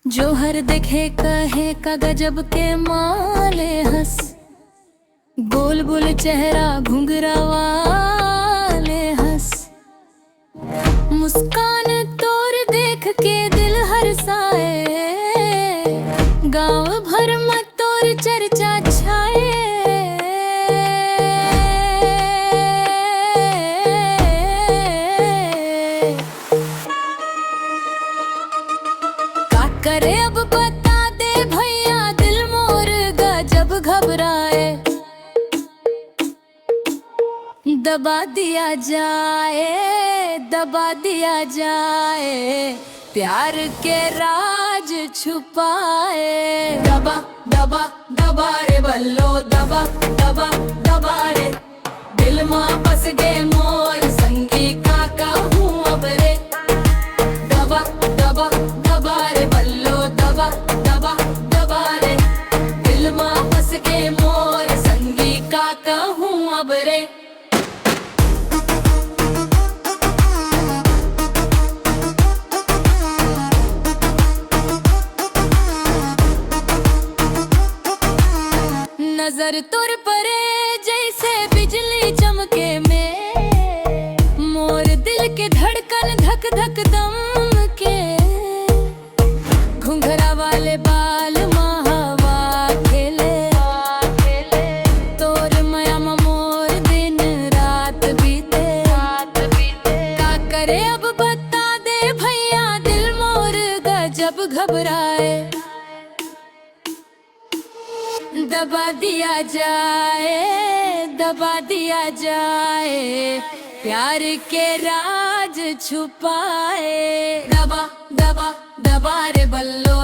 जो हर देखे कहे का गजब के माले हंस, गोल गोल चेहरा घुंघरा वाले हंस, मुस्कान तोर देख के दिल हर्षाए, गांव भर में तोर चर्चा छाए। का करे अब बता दे भैया, दिल मोर गजब घबराए, दबा दिया जाए, दबा दिया जाए, प्यार के राज छुपाए। दबा दबा दबा रे बल्लो, दबा दबा दबा रे, दिल मां बस गे मोर संगी का कहूँ अब रे। दबा दबा दबा रे बल्लो, दबा दबा दबा रे, दिल मां बस गे मोर संगी का कहूँ अब रे। नजर तुर परे जैसे बिजली चमके में, मोर दिल के धड़कन धक धक दम के, घुंघरा वाले बाल हवा खेले, तोर माया में मोर दिन रात बीते। का करे अब बता दे भैया, दिल मोर गजब घबराए, दबा दिया जाए, दबा दिया जाए, प्यार के राज छुपाए। दबा दबा दबा रे बल्लो।